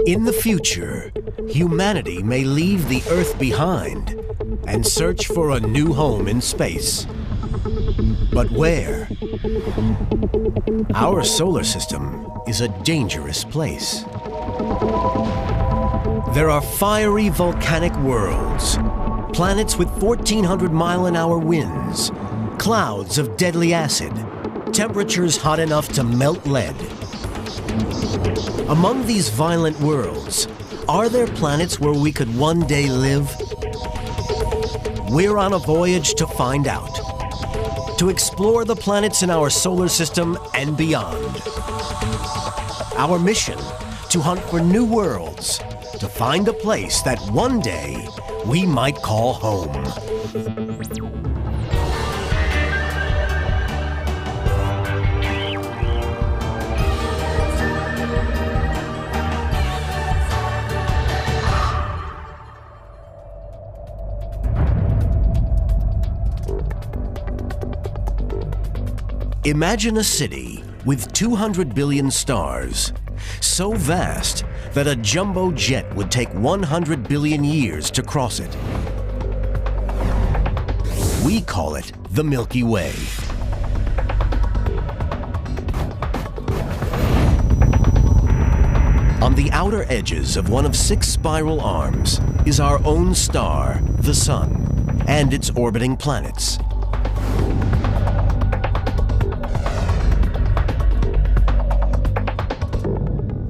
In the future, humanity may leave the Earth behind and search for a new home in space. But where? Our solar system is a dangerous place. There are fiery volcanic worlds, planets with 1,400-mile-an-hour winds, clouds of deadly acid, temperatures hot enough to melt lead. Among these violent worlds, are there planets where we could one day live? We're on a voyage to find out, to explore the planets in our solar system and beyond. Our mission, to hunt for new worlds, to find a place that one day we might call home. Imagine a city with 200 billion stars, so vast that a jumbo jet would take 100 billion years to cross it. We call it the Milky Way. On the outer edges of one of 6 spiral arms is our own star, the Sun, and its orbiting planets.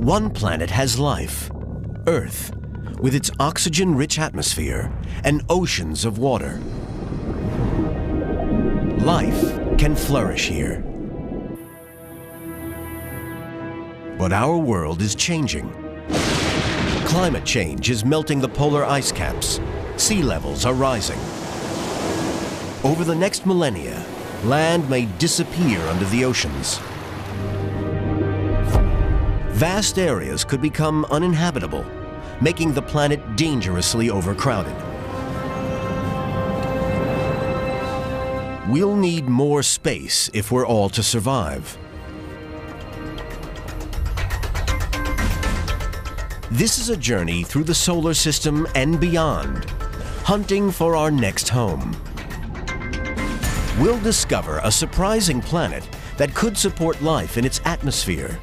One planet has life, Earth, with its oxygen-rich atmosphere and oceans of water. Life can flourish here. But our world is changing. Climate change is melting the polar ice caps. Sea levels are rising. Over the next millennia, land may disappear under the oceans. Vast areas could become uninhabitable, making the planet dangerously overcrowded. We'll need more space if we're all to survive. This is a journey through the solar system and beyond, hunting for our next home. We'll discover a surprising planet that could support life in its atmosphere.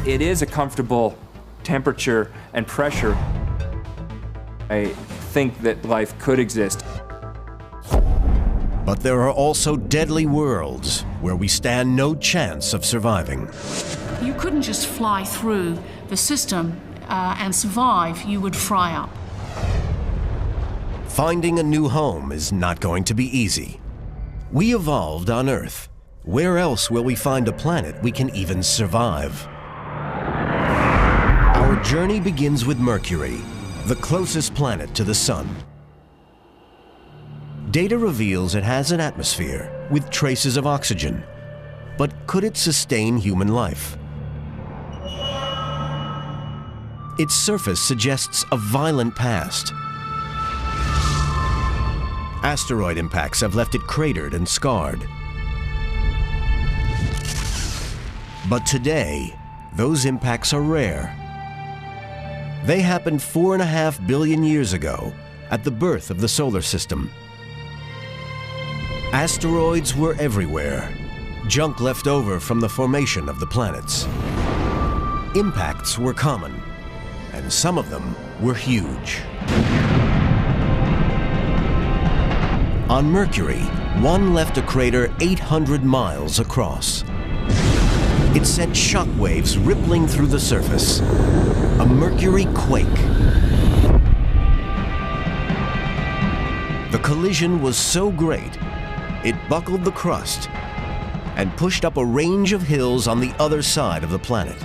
It is a comfortable temperature and pressure. I think that life could exist. But there are also deadly worlds where we stand no chance of surviving. You couldn't just fly through the system and survive. You would fry up. Finding a new home is not going to be easy. We evolved on Earth. Where else will we find a planet we can even survive? Our journey begins with Mercury, the closest planet to the Sun. Data reveals it has an atmosphere with traces of oxygen. But could it sustain human life? Its surface suggests a violent past. Asteroid impacts have left it cratered and scarred. But today, those impacts are rare. They happened 4.5 billion years ago at the birth of the solar system. Asteroids were everywhere, junk left over from the formation of the planets. Impacts were common, and some of them were huge. On Mercury, one left a crater 800 miles across. It sent shock waves rippling through the surface. A Mercury quake. The collision was so great, it buckled the crust and pushed up a range of hills on the other side of the planet.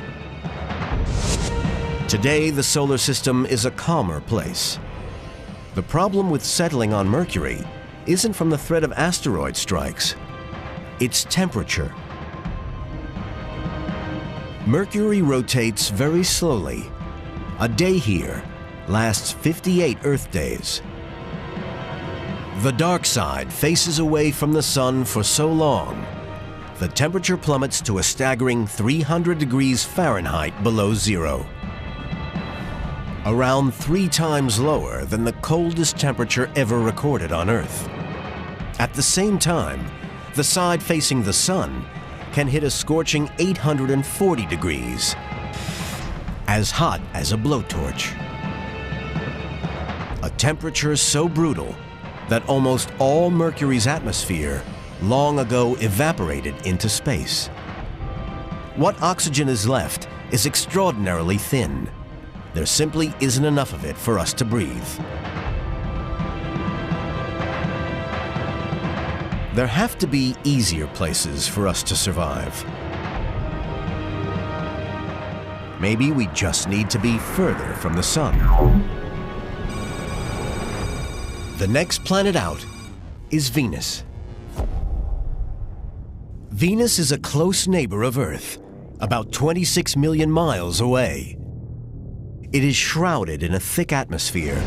Today, the solar system is a calmer place. The problem with settling on Mercury isn't from the threat of asteroid strikes. It's temperature. Mercury rotates very slowly. A day here lasts 58 Earth days. The dark side faces away from the sun for so long the temperature plummets to a staggering 300 degrees Fahrenheit below zero. Around 3 times lower than the coldest temperature ever recorded on Earth. At the same time, the side facing the sun can hit a scorching 840 degrees, as hot as a blowtorch. A temperature so brutal that almost all Mercury's atmosphere long ago evaporated into space. What oxygen is left is extraordinarily thin. There simply isn't enough of it for us to breathe. There have to be easier places for us to survive. Maybe we just need to be further from the sun. The next planet out is Venus. Venus is a close neighbor of Earth, about 26 million miles away. It is shrouded in a thick atmosphere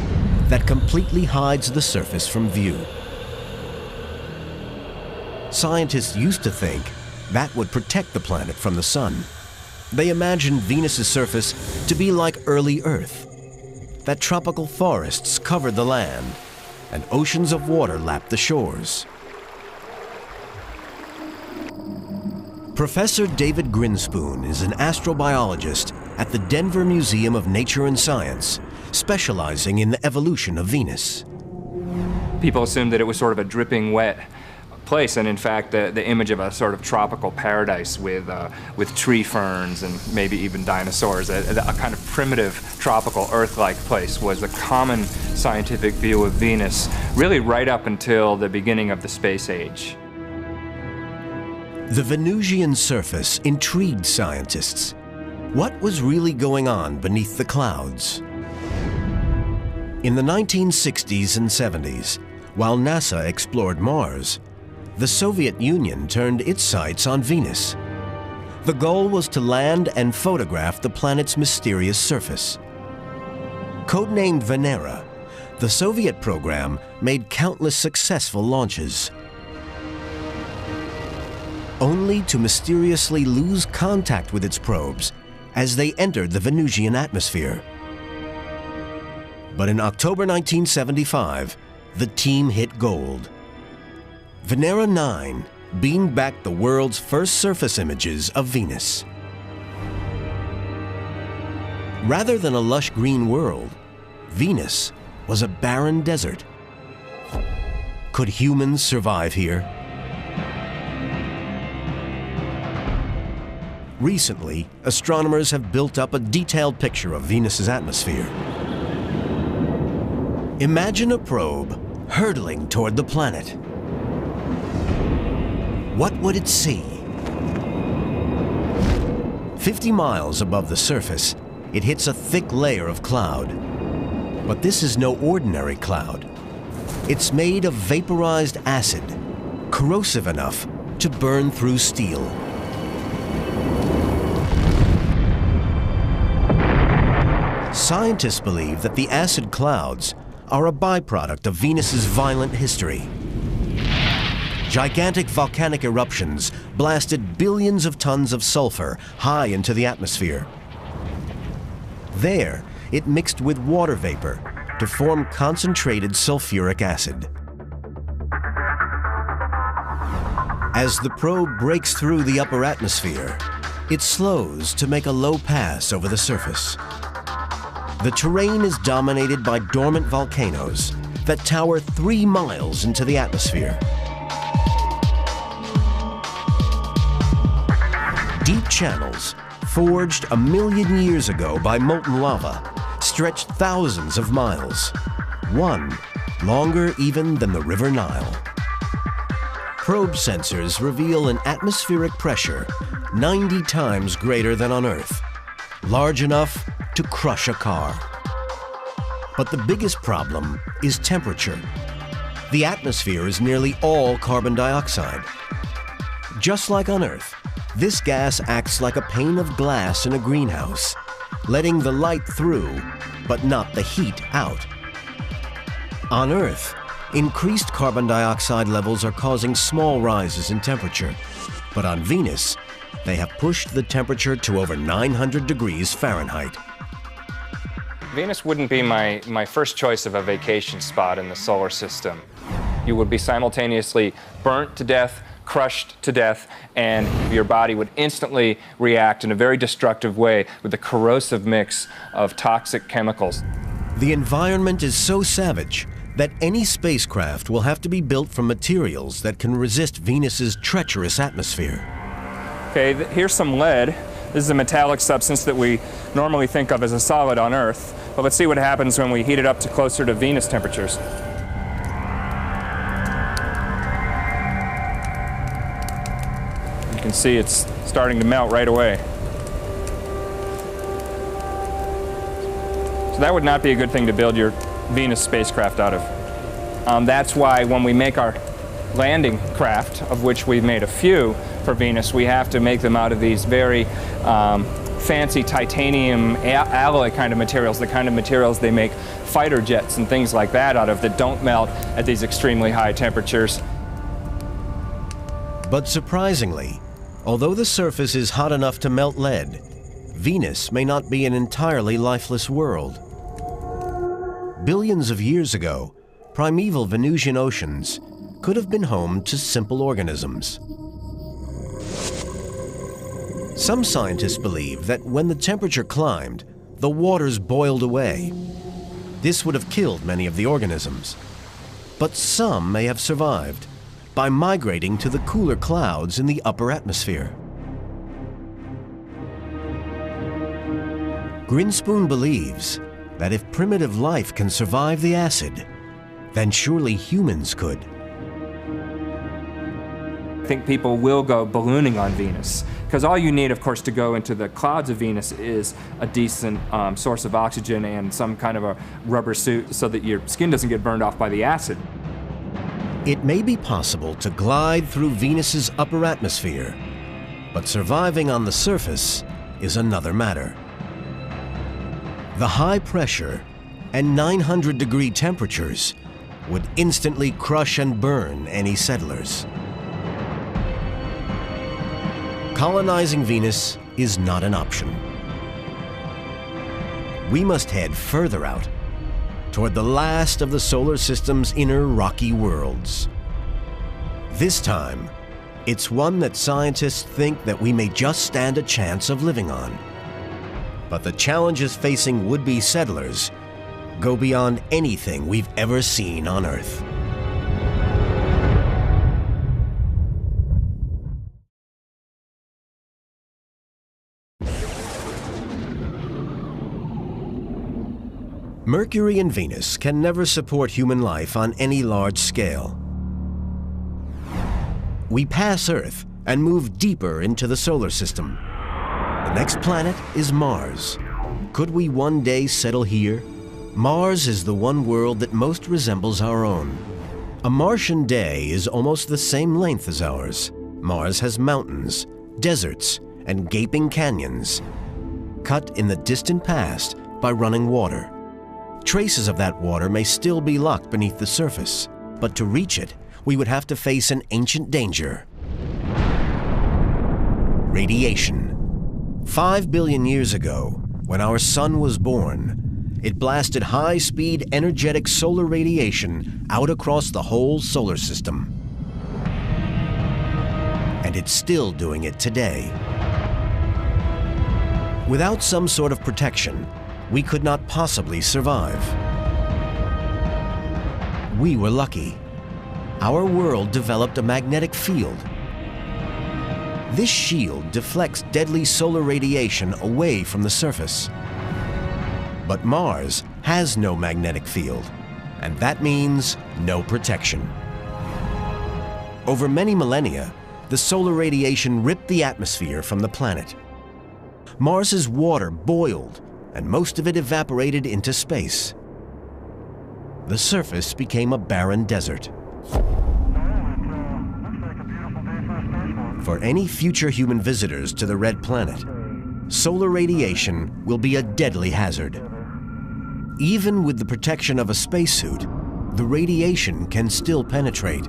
that completely hides the surface from view. Scientists used to think that would protect the planet from the sun. They imagined Venus's surface to be like early Earth, that tropical forests covered the land and oceans of water lapped the shores. Professor David Grinspoon is an astrobiologist at the Denver Museum of Nature and Science, specializing in the evolution of Venus. People assumed that it was sort of a dripping wet place, and in fact the image of a sort of tropical paradise with tree ferns and maybe even dinosaurs, a kind of primitive tropical Earth-like place, was the common scientific view of Venus really right up until the beginning of the space age. The Venusian surface intrigued scientists. What was really going on beneath the clouds? In the 1960s and 70s, while NASA explored Mars, the Soviet Union turned its sights on Venus. The goal was to land and photograph the planet's mysterious surface. Codenamed Venera, the Soviet program made countless successful launches, only to mysteriously lose contact with its probes as they entered the Venusian atmosphere. But in October 1975, the team hit gold. Venera 9 beamed back the world's first surface images of Venus. Rather than a lush green world, Venus was a barren desert. Could humans survive here? Recently, astronomers have built up a detailed picture of Venus's atmosphere. Imagine a probe hurtling toward the planet. What would it see? 50 miles above the surface, it hits a thick layer of cloud. But this is no ordinary cloud. It's made of vaporized acid, corrosive enough to burn through steel. Scientists believe that the acid clouds are a byproduct of Venus's violent history. Gigantic volcanic eruptions blasted billions of tons of sulfur high into the atmosphere. There, it mixed with water vapor to form concentrated sulfuric acid. As the probe breaks through the upper atmosphere, it slows to make a low pass over the surface. The terrain is dominated by dormant volcanoes that tower 3 miles into the atmosphere. Deep channels, forged a million years ago by molten lava, stretch thousands of miles, one longer even than the River Nile. Probe sensors reveal an atmospheric pressure 90 times greater than on Earth, large enough to crush a car. But the biggest problem is temperature. The atmosphere is nearly all carbon dioxide. Just like on Earth, this gas acts like a pane of glass in a greenhouse, letting the light through, but not the heat out. On Earth, increased carbon dioxide levels are causing small rises in temperature, But on Venus, they have pushed the temperature to over 900 degrees Fahrenheit. Venus wouldn't be my first choice of a vacation spot in the solar system. You would be simultaneously burnt to death, crushed to death, and your body would instantly react in a very destructive way with a corrosive mix of toxic chemicals. The environment is so savage that any spacecraft will have to be built from materials that can resist Venus's treacherous atmosphere. Okay, here's some lead. This is a metallic substance that we normally think of as a solid on Earth. But let's see what happens when we heat it up to closer to Venus temperatures. You can see it's starting to melt right away. So that would not be a good thing to build your Venus spacecraft out of. That's why when we make our landing craft, of which we've made a few for Venus, we have to make them out of these very fancy titanium alloy kind of materials, the kind of materials they make fighter jets and things like that out of, that don't melt at these extremely high temperatures. But surprisingly, although the surface is hot enough to melt lead, Venus may not be an entirely lifeless world. Billions of years ago, primeval Venusian oceans could have been home to simple organisms. Some scientists believe that when the temperature climbed, the waters boiled away. This would have killed many of the organisms. But some may have survived by migrating to the cooler clouds in the upper atmosphere. Grinspoon believes that if primitive life can survive the acid, then surely humans could. I think people will go ballooning on Venus, because all you need, of course, to go into the clouds of Venus is a decent source of oxygen and some kind of a rubber suit so that your skin doesn't get burned off by the acid. It may be possible to glide through Venus's upper atmosphere, but surviving on the surface is another matter. The high pressure and 900-degree temperatures would instantly crush and burn any settlers. Colonizing Venus is not an option. We must head further out, toward the last of the solar system's inner rocky worlds. This time, it's one that scientists think that we may just stand a chance of living on. But the challenges facing would-be settlers go beyond anything we've ever seen on Earth. Mercury and Venus can never support human life on any large scale. We pass Earth and move deeper into the solar system. The next planet is Mars. Could we one day settle here? Mars is the one world that most resembles our own. A Martian day is almost the same length as ours. Mars has mountains, deserts, and gaping canyons, cut in the distant past by running water. Traces of that water may still be locked beneath the surface, but to reach it, we would have to face an ancient danger: radiation. 5 billion years ago, when our sun was born, it blasted high-speed, energetic solar radiation out across the whole solar system. And it's still doing it today. Without some sort of protection, we could not possibly survive. We were lucky. Our world developed a magnetic field. This shield deflects deadly solar radiation away from the surface. But Mars has no magnetic field, and that means no protection. Over many millennia, the solar radiation ripped the atmosphere from the planet. Mars's water boiled, and most of it evaporated into space. The surface became a barren desert. For any future human visitors to the Red Planet, solar radiation will be a deadly hazard. Even with the protection of a spacesuit, the radiation can still penetrate.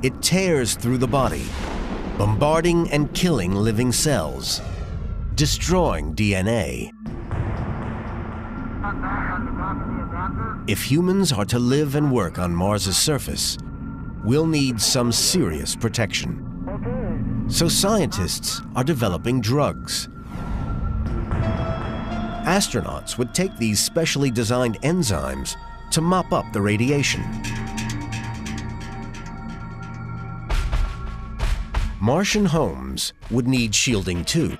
It tears through the body, bombarding and killing living cells, destroying DNA. If humans are to live and work on Mars's surface, we'll need some serious protection. So scientists are developing drugs. Astronauts would take these specially designed enzymes to mop up the radiation. Martian homes would need shielding too.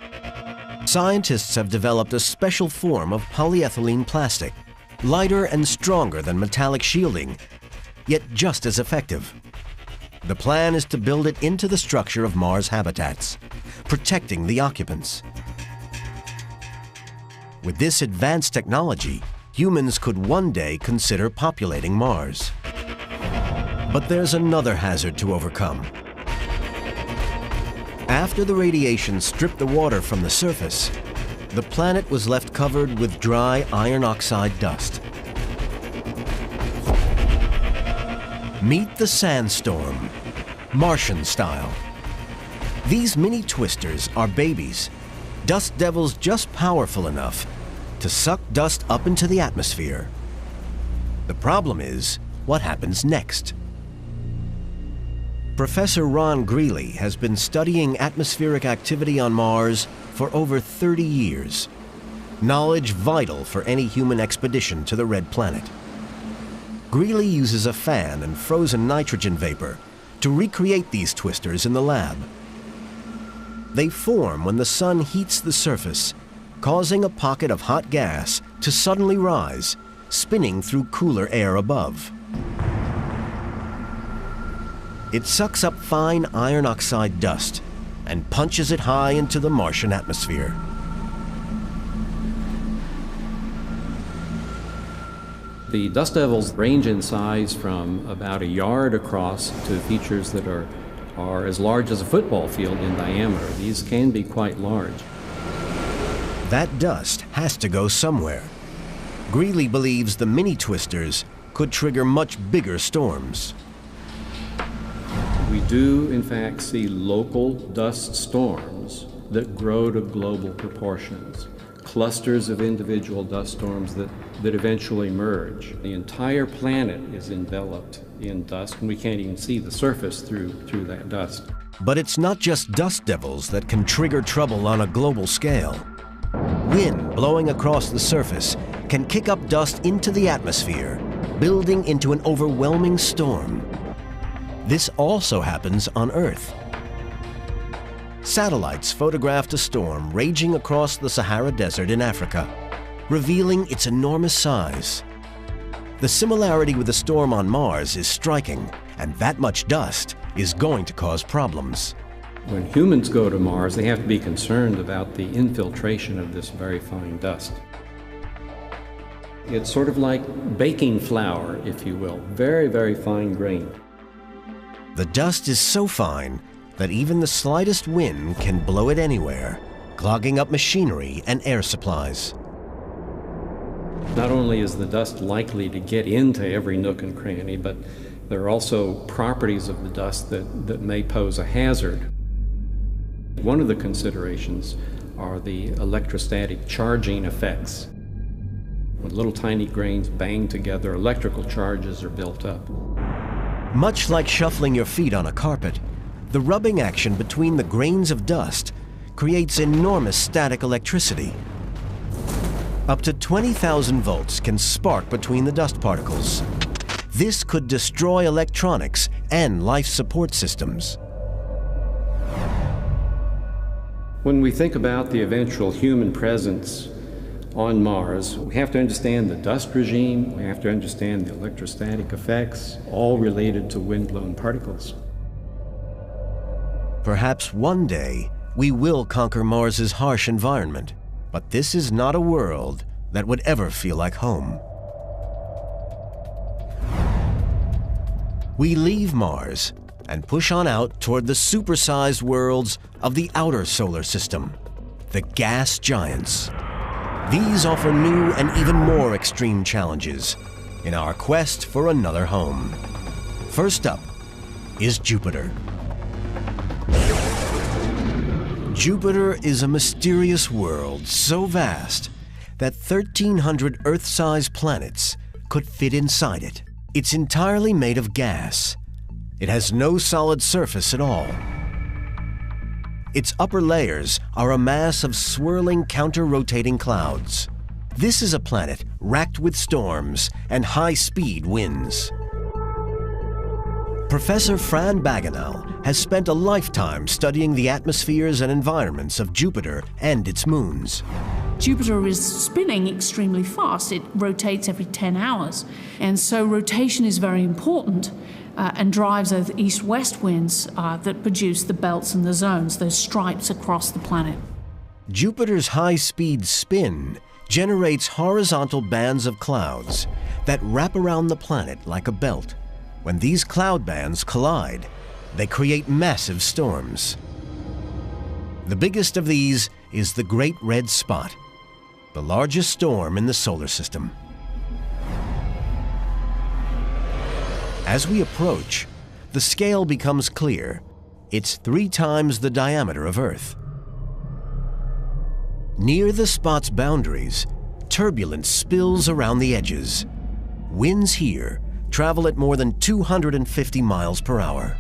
Scientists have developed a special form of polyethylene plastic, lighter and stronger than metallic shielding, yet just as effective. The plan is to build it into the structure of Mars habitats, protecting the occupants. With this advanced technology, humans could one day consider populating Mars. But there's another hazard to overcome. After the radiation stripped the water from the surface, the planet was left covered with dry iron oxide dust. Meet the sandstorm, Martian style. These mini twisters are babies, dust devils just powerful enough to suck dust up into the atmosphere. The problem is, what happens next? Professor Ron Greeley has been studying atmospheric activity on Mars for over 30 years. Knowledge vital for any human expedition to the Red Planet. Greeley uses a fan and frozen nitrogen vapor to recreate these twisters in the lab. They form when the sun heats the surface, causing a pocket of hot gas to suddenly rise, spinning through cooler air above. It sucks up fine iron oxide dust and punches it high into the Martian atmosphere. The dust devils range in size from about a yard across to features that are as large as a football field in diameter. These can be quite large. That dust has to go somewhere. Greeley believes the mini twisters could trigger much bigger storms. We do, in fact, see local dust storms that grow to global proportions, clusters of individual dust storms that eventually merge. The entire planet is enveloped in dust, and we can't even see the surface through that dust. But it's not just dust devils that can trigger trouble on a global scale. Wind blowing across the surface can kick up dust into the atmosphere, building into an overwhelming storm. This also happens on Earth. Satellites photographed a storm raging across the Sahara Desert in Africa, revealing its enormous size. The similarity with the storm on Mars is striking, and that much dust is going to cause problems. When humans go to Mars, they have to be concerned about the infiltration of this very fine dust. It's sort of like baking flour, if you will, very, very fine grained. The dust is so fine that even the slightest wind can blow it anywhere, clogging up machinery and air supplies. Not only is the dust likely to get into every nook and cranny, but there are also properties of the dust that may pose a hazard. One of the considerations are the electrostatic charging effects. When little tiny grains bang together, electrical charges are built up. Much like shuffling your feet on a carpet, the rubbing action between the grains of dust creates enormous static electricity. Up to 20,000 volts can spark between the dust particles. This could destroy electronics and life support systems. When we think about the eventual human presence on Mars, we have to understand the dust regime, we have to understand the electrostatic effects, all related to wind-blown particles. Perhaps one day we will conquer Mars's harsh environment, but this is not a world that would ever feel like home. We leave Mars and push on out toward the supersized worlds of the outer solar system, the gas giants. These offer new and even more extreme challenges in our quest for another home. First up is Jupiter. Jupiter is a mysterious world so vast that 1,300 Earth-sized planets could fit inside it. It's entirely made of gas. It has no solid surface at all. Its upper layers are a mass of swirling, counter-rotating clouds. This is a planet racked with storms and high-speed winds. Professor Fran Bagenal has spent a lifetime studying the atmospheres and environments of Jupiter and its moons. Jupiter is spinning extremely fast. It rotates every 10 hours. And so rotation is very important and drives those east-west winds that produce the belts and the zones, those stripes across the planet. Jupiter's high-speed spin generates horizontal bands of clouds that wrap around the planet like a belt. When these cloud bands collide, they create massive storms. The biggest of these is the Great Red Spot, the largest storm in the solar system. As we approach, the scale becomes clear. It's 3 times the diameter of Earth. Near the spot's boundaries, turbulence spills around the edges. Winds here travel at more than 250 miles per hour.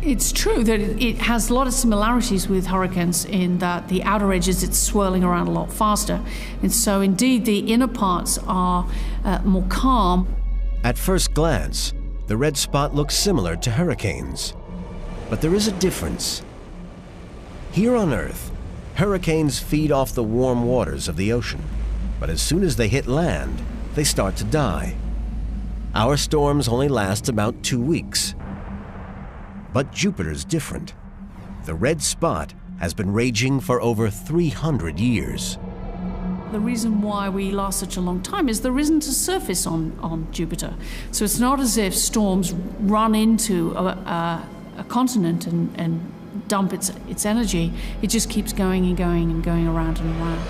It's true that it has a lot of similarities with hurricanes in that the outer edges, it's swirling around a lot faster. And so indeed the inner parts are more calm. At first glance, the red spot looks similar to hurricanes. But there is a difference. Here on Earth, hurricanes feed off the warm waters of the ocean. But as soon as they hit land, they start to die. Our storms only last about 2 weeks. But Jupiter's different. The red spot has been raging for over 300 years. The reason why we last such a long time is there isn't a surface on Jupiter. So it's not as if storms run into a continent and dump its energy. It just keeps going and going and going around and around.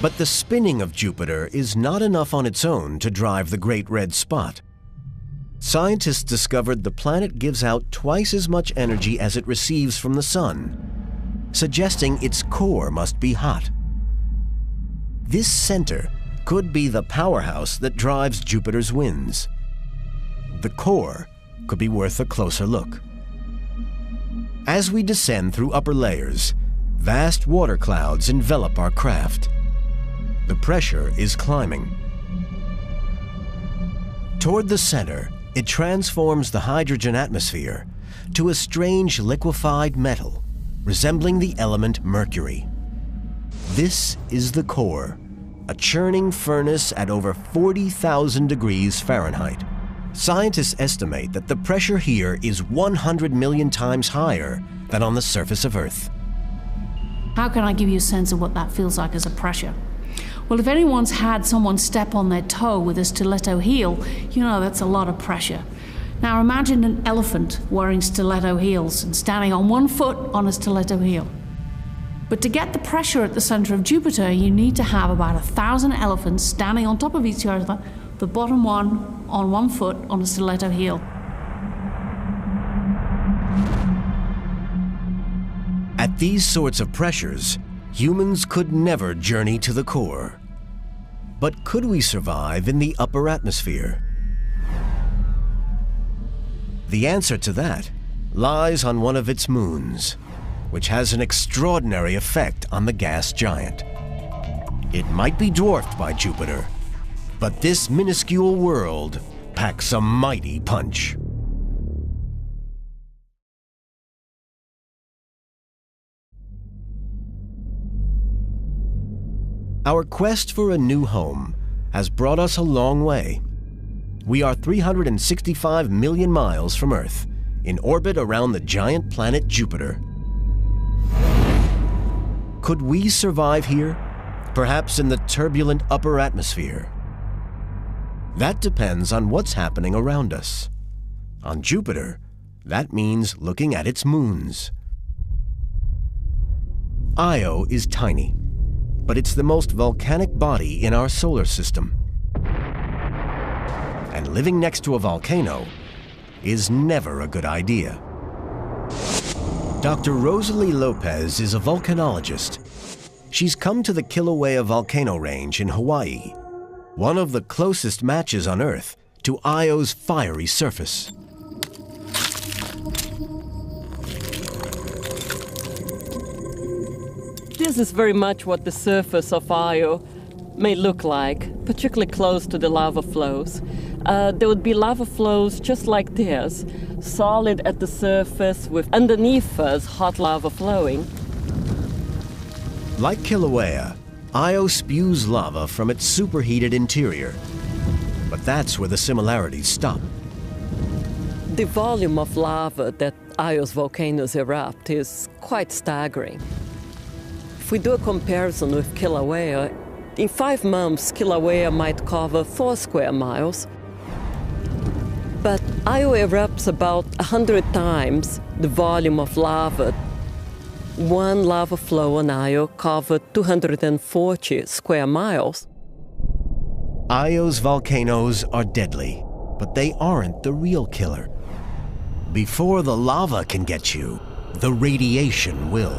But the spinning of Jupiter is not enough on its own to drive the Great Red Spot. Scientists discovered the planet gives out twice as much energy as it receives from the sun, suggesting its core must be hot. This center could be the powerhouse that drives Jupiter's winds. The core could be worth a closer look. As we descend through upper layers, vast water clouds envelop our craft. The pressure is climbing. Toward the center, it transforms the hydrogen atmosphere to a strange liquefied metal, resembling the element mercury. This is the core, a churning furnace at over 40,000 degrees Fahrenheit. Scientists estimate that the pressure here is 100 million times higher than on the surface of Earth. How can I give you a sense of what that feels like as a pressure? Well, if anyone's had someone step on their toe with a stiletto heel, you know that's a lot of pressure. Now imagine an elephant wearing stiletto heels and standing on one foot on a stiletto heel. But to get the pressure at the center of Jupiter, you need to have about 1,000 elephants standing on top of each other, the bottom one on one foot on a stiletto heel. At these sorts of pressures, humans could never journey to the core. But could we survive in the upper atmosphere? The answer to that lies on one of its moons, which has an extraordinary effect on the gas giant. It might be dwarfed by Jupiter, but this minuscule world packs a mighty punch. Our quest for a new home has brought us a long way. We are 365 million miles from Earth, in orbit around the giant planet Jupiter. Could we survive here? Perhaps in the turbulent upper atmosphere? That depends on what's happening around us. On Jupiter, that means looking at its moons. Io is tiny, but it's the most volcanic body in our solar system. And living next to a volcano is never a good idea. Dr. Rosalie Lopez is a volcanologist. She's come to the Kilauea volcano range in Hawaii, one of the closest matches on Earth to Io's fiery surface. This is very much what the surface of Io may look like, particularly close to the lava flows. There would be lava flows just like this, solid at the surface with underneath us hot lava flowing. Like Kilauea, Io spews lava from its superheated interior. But that's where the similarities stop. The volume of lava that Io's volcanoes erupt is quite staggering. If we do a comparison with Kilauea, in 5 months, Kilauea might cover 4 square miles. But Io erupts about 100 times the volume of lava. One lava flow on Io covered 240 square miles. Io's volcanoes are deadly, but they aren't the real killer. Before the lava can get you, the radiation will.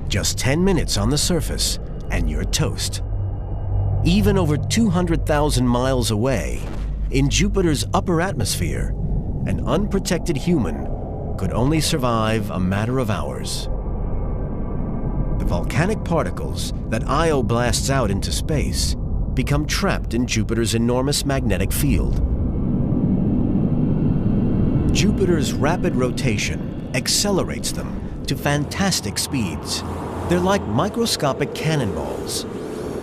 Just 10 minutes on the surface, and you're toast. Even over 200,000 miles away, in Jupiter's upper atmosphere, an unprotected human could only survive a matter of hours. The volcanic particles that Io blasts out into space become trapped in Jupiter's enormous magnetic field. Jupiter's rapid rotation accelerates them to fantastic speeds. They're like microscopic cannonballs.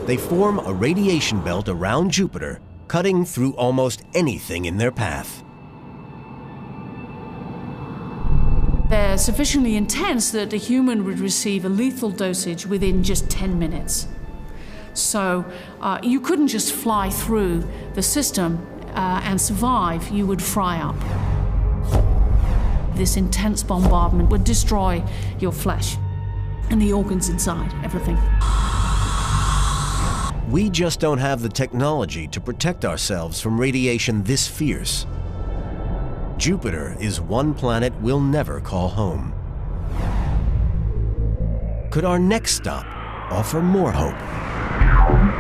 They form a radiation belt around Jupiter, cutting through almost anything in their path. They're sufficiently intense that a human would receive a lethal dosage within just 10 minutes. So you couldn't just fly through the system and survive, you would fry up. This intense bombardment would destroy your flesh and the organs inside, everything. We just don't have the technology to protect ourselves from radiation this fierce. Jupiter is one planet we'll never call home. Could our next stop offer more hope?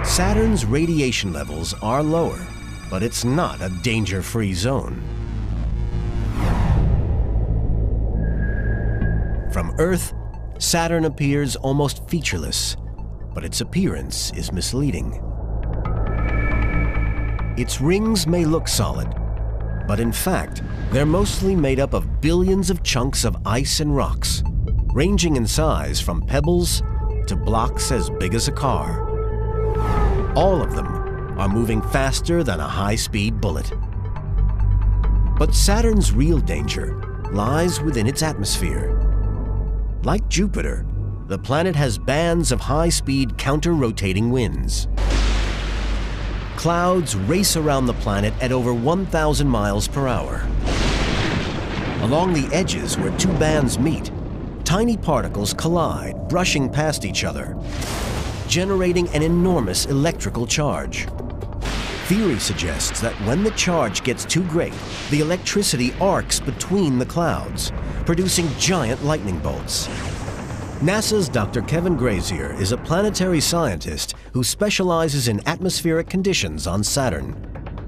Saturn's radiation levels are lower, but it's not a danger-free zone. From Earth, Saturn appears almost featureless, but its appearance is misleading. Its rings may look solid, but in fact, they're mostly made up of billions of chunks of ice and rocks, ranging in size from pebbles to blocks as big as a car. All of them are moving faster than a high-speed bullet. But Saturn's real danger lies within its atmosphere. Like Jupiter, the planet has bands of high-speed counter-rotating winds. Clouds race around the planet at over 1,000 miles per hour. Along the edges where two bands meet, tiny particles collide, brushing past each other, generating an enormous electrical charge. Theory suggests that when the charge gets too great, the electricity arcs between the clouds, producing giant lightning bolts. NASA's Dr. Kevin Grazier is a planetary scientist who specializes in atmospheric conditions on Saturn.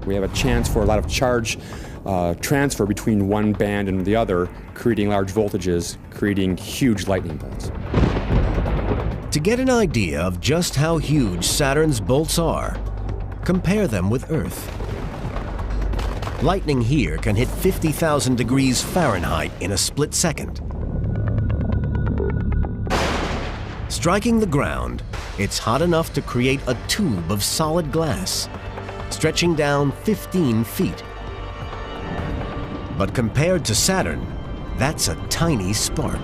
We have a chance for a lot of charge transfer between one band and the other, creating large voltages, creating huge lightning bolts. To get an idea of just how huge Saturn's bolts are, compare them with Earth. Lightning here can hit 50,000 degrees Fahrenheit in a split second. Striking the ground, it's hot enough to create a tube of solid glass, stretching down 15 feet. But compared to Saturn, that's a tiny spark.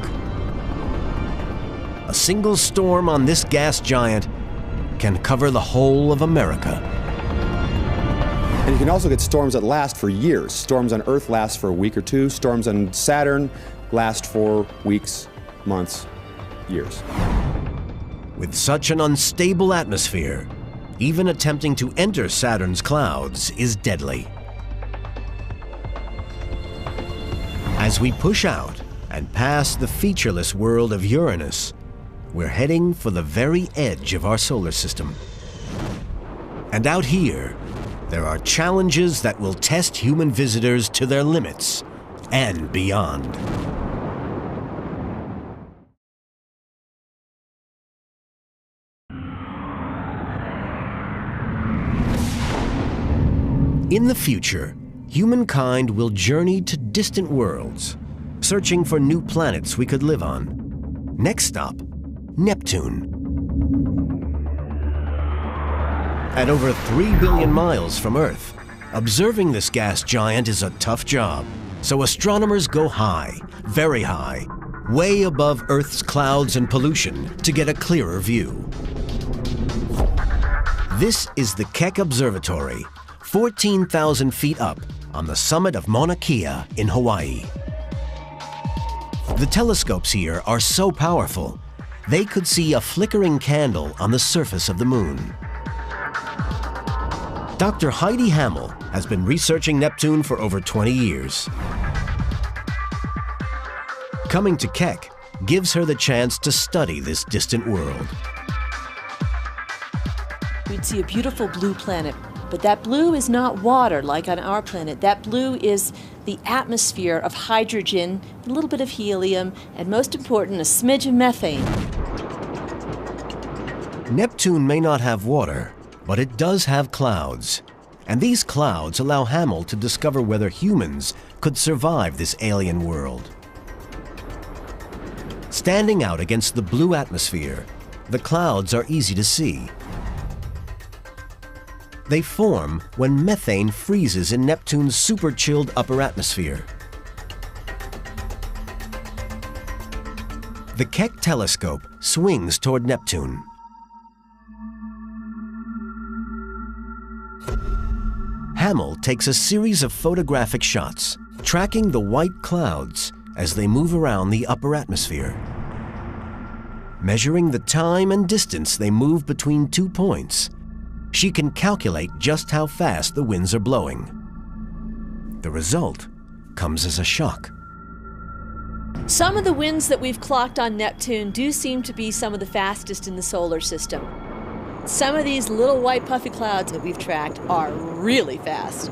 A single storm on this gas giant can cover the whole of America. And you can also get storms that last for years. Storms on Earth last for a week or two. Storms on Saturn last for weeks, months, years. With such an unstable atmosphere, even attempting to enter Saturn's clouds is deadly. As As we push out and pass the featureless world of Uranus, we're heading for the very edge of our solar system. And out here, there are challenges that will test human visitors to their limits and beyond. In the future, humankind will journey to distant worlds, searching for new planets we could live on. Next stop, Neptune. At over 3 billion miles from Earth, observing this gas giant is a tough job. So astronomers go high, very high, way above Earth's clouds and pollution to get a clearer view. This is the Keck Observatory, 14,000 feet up on the summit of Mauna Kea in Hawaii. The telescopes here are so powerful, they could see a flickering candle on the surface of the moon. Dr. Heidi Hammel has been researching Neptune for over 20 years. Coming to Keck gives her the chance to study this distant world. We'd see a beautiful blue planet, but that blue is not water like on our planet. That blue is the atmosphere of hydrogen, a little bit of helium, and most important, a smidge of methane. Neptune may not have water, but it does have clouds. And these clouds allow Hammel to discover whether humans could survive this alien world. Standing out against the blue atmosphere, the clouds are easy to see. They form when methane freezes in Neptune's super-chilled upper atmosphere. The Keck telescope swings toward Neptune. Hammel takes a series of photographic shots, tracking the white clouds as they move around the upper atmosphere. Measuring the time and distance they move between 2 points, she can calculate just how fast the winds are blowing. The result comes as a shock. Some of the winds that we've clocked on Neptune do seem to be some of the fastest in the solar system. Some of these little white puffy clouds that we've tracked are really fast.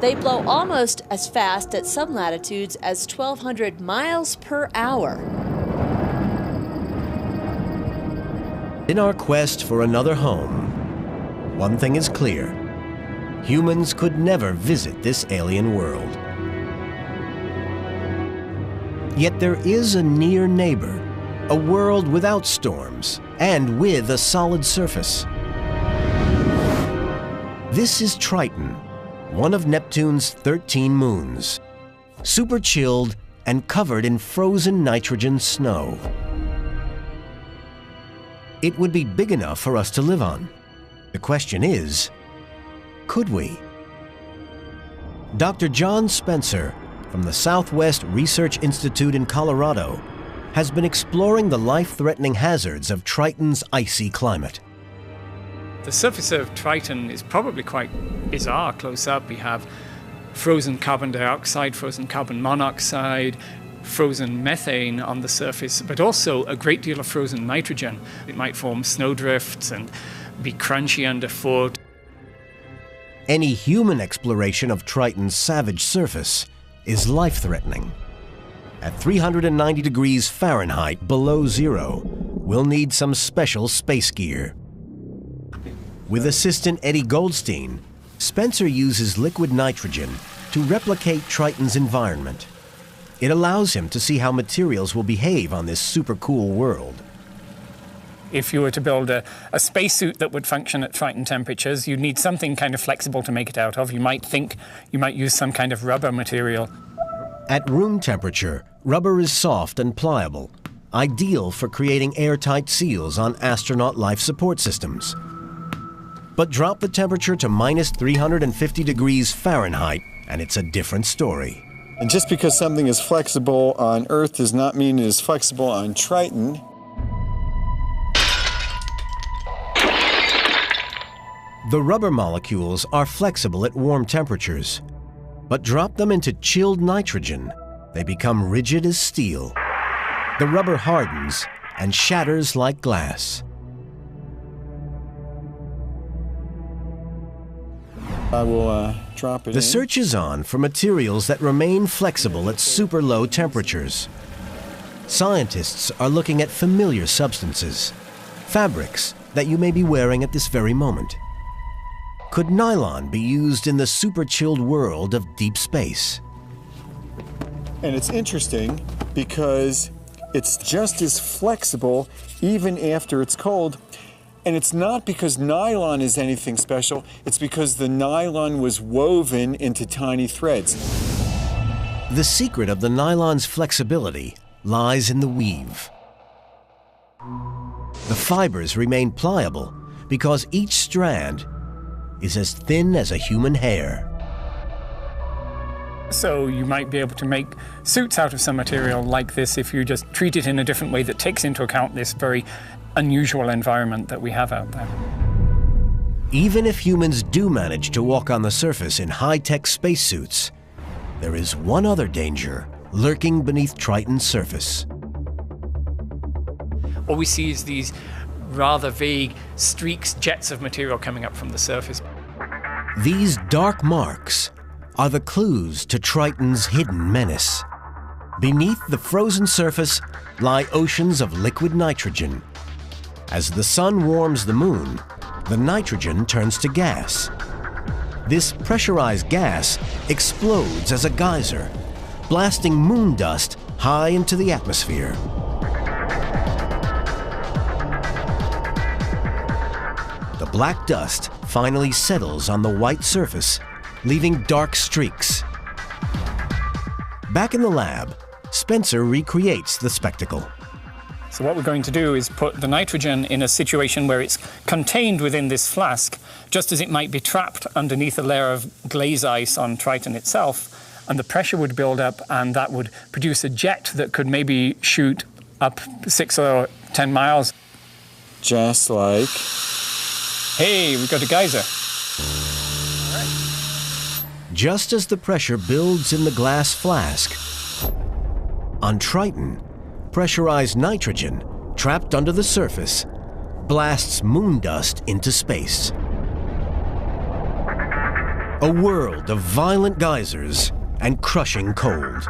They blow almost as fast at some latitudes as 1,200 miles per hour. In our quest for another home, one thing is clear: humans could never visit this alien world. Yet there is a near neighbor, a world without storms and with a solid surface. This is Triton, one of Neptune's 13 moons, super chilled and covered in frozen nitrogen snow. It would be big enough for us to live on. The question is, could we? Dr. John Spencer from the Southwest Research Institute in Colorado has been exploring the life-threatening hazards of Triton's icy climate. The surface of Triton is probably quite bizarre close up. We have frozen carbon dioxide, frozen carbon monoxide, frozen methane on the surface, but also a great deal of frozen nitrogen. It might form snowdrifts and be crunchy underfoot. Any human exploration of Triton's savage surface is life-threatening. At 390 degrees Fahrenheit below zero, we'll need some special space gear. With assistant Eddie Goldstein, Spencer uses liquid nitrogen to replicate Triton's environment. It allows him to see how materials will behave on this super cool world. If you were to build a spacesuit that would function at Triton temperatures, you'd need something kind of flexible to make it out of. You might think you might use some kind of rubber material. At room temperature, rubber is soft and pliable, ideal for creating airtight seals on astronaut life support systems. But drop the temperature to minus 350 degrees Fahrenheit, and it's a different story. And just because something is flexible on Earth does not mean it is flexible on Triton. The rubber molecules are flexible at warm temperatures, but drop them into chilled nitrogen, they become rigid as steel. The rubber hardens and shatters like glass. I will drop it in. The search is on for materials that remain flexible at super low temperatures. Scientists are looking at familiar substances, fabrics that you may be wearing at this very moment. Could nylon be used in the super chilled world of deep space? And it's interesting because it's just as flexible even after it's cold. And it's not because nylon is anything special, it's because the nylon was woven into tiny threads. The secret of the nylon's flexibility lies in the weave. The fibers remain pliable because each strand is as thin as a human hair. So you might be able to make suits out of some material like this if you just treat it in a different way that takes into account this very unusual environment that we have out there. Even if humans do manage to walk on the surface in high-tech spacesuits, there is one other danger lurking beneath Triton's surface. What we see is these rather vague streaks, jets of material coming up from the surface. These dark marks are the clues to Triton's hidden menace. Beneath the frozen surface lie oceans of liquid nitrogen. As the sun warms the moon, the nitrogen turns to gas. This pressurized gas explodes as a geyser, blasting moon dust high into the atmosphere. The black dust finally settles on the white surface, leaving dark streaks. Back in the lab, Spencer recreates the spectacle. So what we're going to do is put the nitrogen in a situation where it's contained within this flask, just as it might be trapped underneath a layer of glaze ice on Triton itself, and the pressure would build up, and that would produce a jet that could maybe shoot up 6 or 10 miles. Just like... Hey, we've got a geyser. Just as the pressure builds in the glass flask, on Triton, pressurized nitrogen, trapped under the surface, blasts moon dust into space. A world of violent geysers and crushing cold.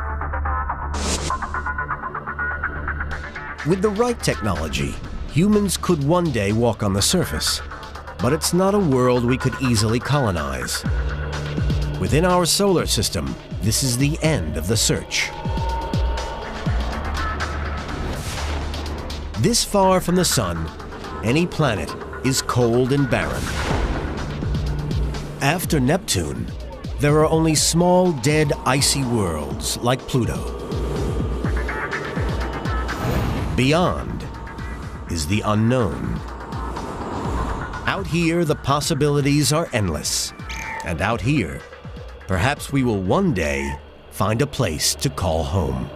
With the right technology, humans could one day walk on the surface, but it's not a world we could easily colonize. Within our solar system, this is the end of the search. This far from the sun, any planet is cold and barren. After Neptune, there are only small, dead, icy worlds like Pluto. Beyond is the unknown. Out here, the possibilities are endless. And out here, perhaps we will one day find a place to call home.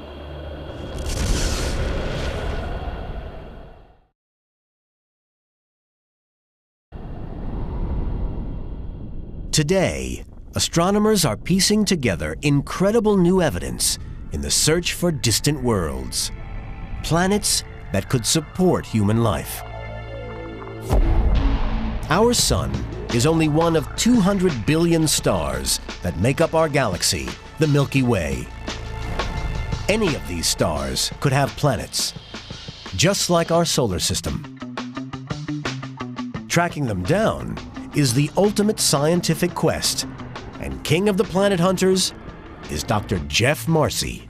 Today, astronomers are piecing together incredible new evidence in the search for distant worlds, planets that could support human life. Our sun is only one of 200 billion stars that make up our galaxy, the Milky Way. Any of these stars could have planets, just like our solar system. Tracking them down is the ultimate scientific quest, and king of the planet hunters is Dr. Geoff Marcy.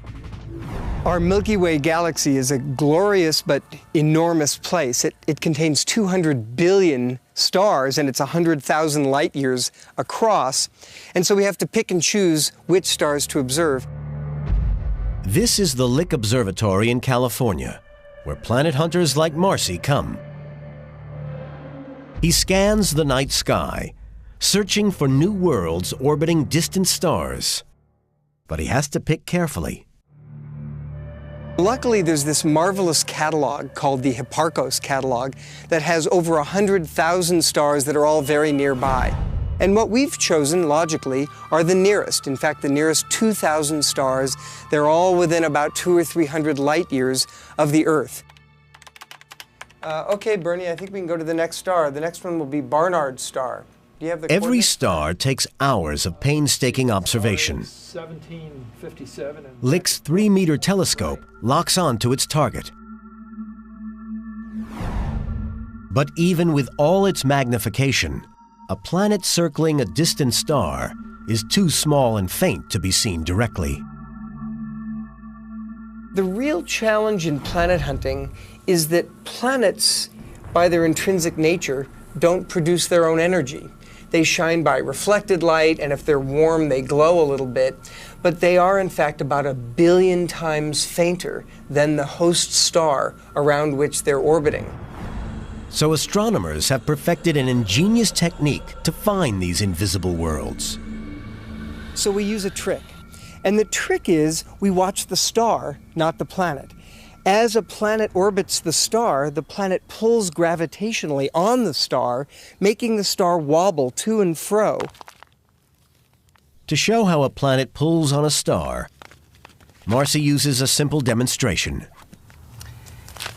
Our Milky Way galaxy is a glorious but enormous place. It contains 200 billion stars, and it's 100,000 light years across, and so we have to pick and choose which stars to observe. This is the Lick Observatory in California, where planet hunters like Marcy come. He scans the night sky, searching for new worlds orbiting distant stars. But he has to pick carefully. Luckily, there's this marvelous catalog called the Hipparcos catalog that has over 100,000 stars that are all very nearby. And what we've chosen, logically, are the nearest. In fact, the nearest 2,000 stars. They're all within about 200 or 300 light years of the Earth. Okay, Bernie, I think we can go to the next star. The next one will be Barnard's star. Do you have the Every star takes hours of painstaking observation. 1757. Lick's 3-meter telescope locks on to its target. But even with all its magnification, a planet circling a distant star is too small and faint to be seen directly. The real challenge in planet hunting is that planets, by their intrinsic nature, don't produce their own energy. They shine by reflected light, and if they're warm, they glow a little bit. But they are, in fact, about 1 billion times fainter than the host star around which they're orbiting. So astronomers have perfected an ingenious technique to find these invisible worlds. So we use a trick. And the trick is we watch the star, not the planet. As a planet orbits the planet pulls gravitationally on the star, making the star wobble to and fro. To show how a planet pulls on a star, Marcy uses a simple demonstration.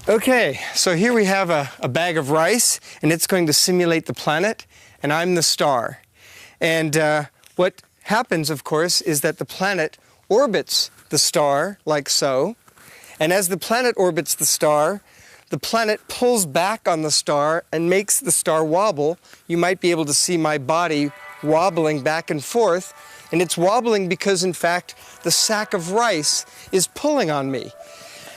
Okay, so here we have a bag of rice, and it's going to simulate the planet, and I'm the star. And what happens, of course, is that the planet orbits the star, like so. And as the planet orbits the planet pulls back on the star and makes the star wobble. You might be able to see my body wobbling back and forth. And it's wobbling because, in fact, the sack of rice is pulling on me.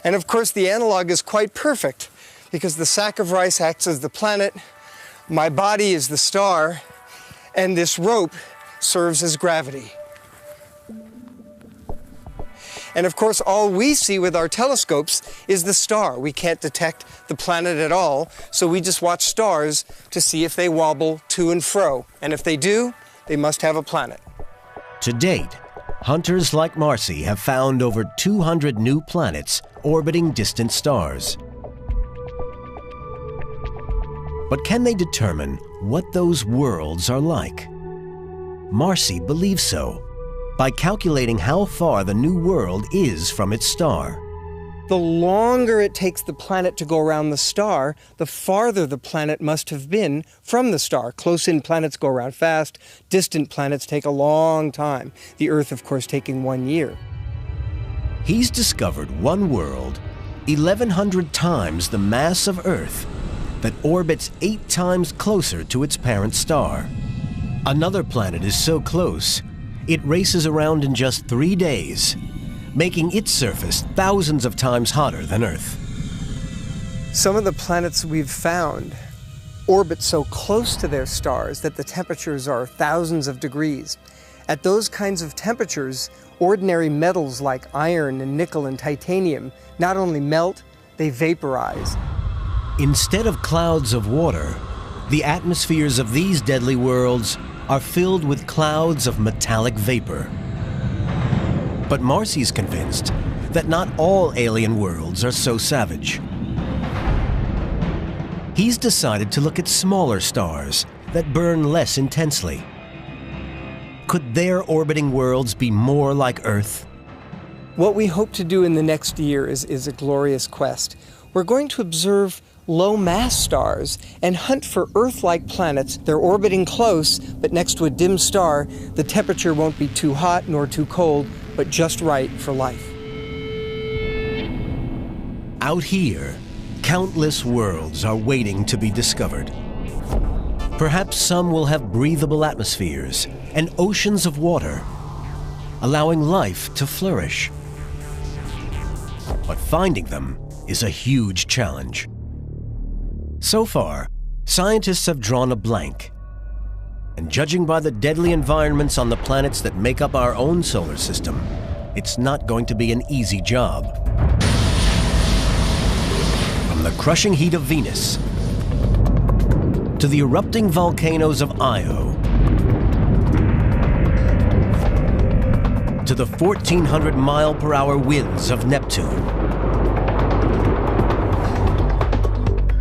And of course, the analog is quite perfect because the sack of rice acts as the planet, my body is the star, and this rope serves as gravity. And of course, all we see with our telescopes is the star. We can't detect the planet at all, so we just watch stars to see if they wobble to and fro. And if they do, they must have a planet. To date, hunters like Marcy have found over 200 new planets orbiting distant stars. But can they determine what those worlds are like? Marcy believes so, by calculating how far the new world is from its star. The longer it takes the planet to go around the star, the farther the planet must have been from the star. Close-in planets go around fast. Distant planets take a long time. The Earth, of course, taking 1 year. He's discovered one world 1,100 times the mass of Earth that orbits 8 times closer to its parent star. Another planet is so close, it races around in just 3 days, making its surface thousands of times hotter than Earth. Some of the planets we've found orbit so close to their stars that the temperatures are thousands of degrees. At those kinds of temperatures, ordinary metals like iron and nickel and titanium not only melt, they vaporize. Instead of clouds of water, the atmospheres of these deadly worlds are filled with clouds of metallic vapor. But Marcy's convinced that not all alien worlds are so savage. He's decided to look at smaller stars that burn less intensely. Could their orbiting worlds be more like Earth? What we hope to do in the next year is a glorious quest. We're going to observe low-mass stars and hunt for Earth-like planets. They're orbiting close, but next to a dim star, the temperature won't be too hot nor too cold, but just right for life. Out here, countless worlds are waiting to be discovered. Perhaps some will have breathable atmospheres and oceans of water, allowing life to flourish. But finding them is a huge challenge. So far, scientists have drawn a blank. And judging by the deadly environments on the planets that make up our own solar system, it's not going to be an easy job. From the crushing heat of Venus to the erupting volcanoes of Io to the 1,400-mile-per-hour winds of Neptune.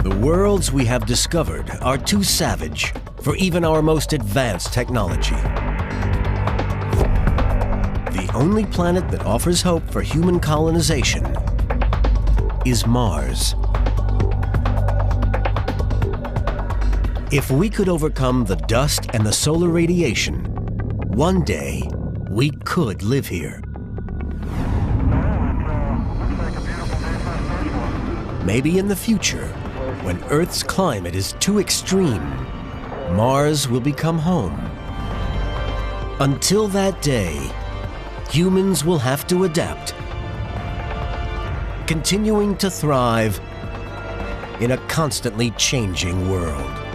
The worlds we have discovered are too savage, for even our most advanced technology. The only planet that offers hope for human colonization is Mars. If we could overcome the dust and the solar radiation, one day we could live here. Maybe in the future, when Earth's climate is too extreme, Mars will become home. Until that day, humans will have to adapt, continuing to thrive in a constantly changing world.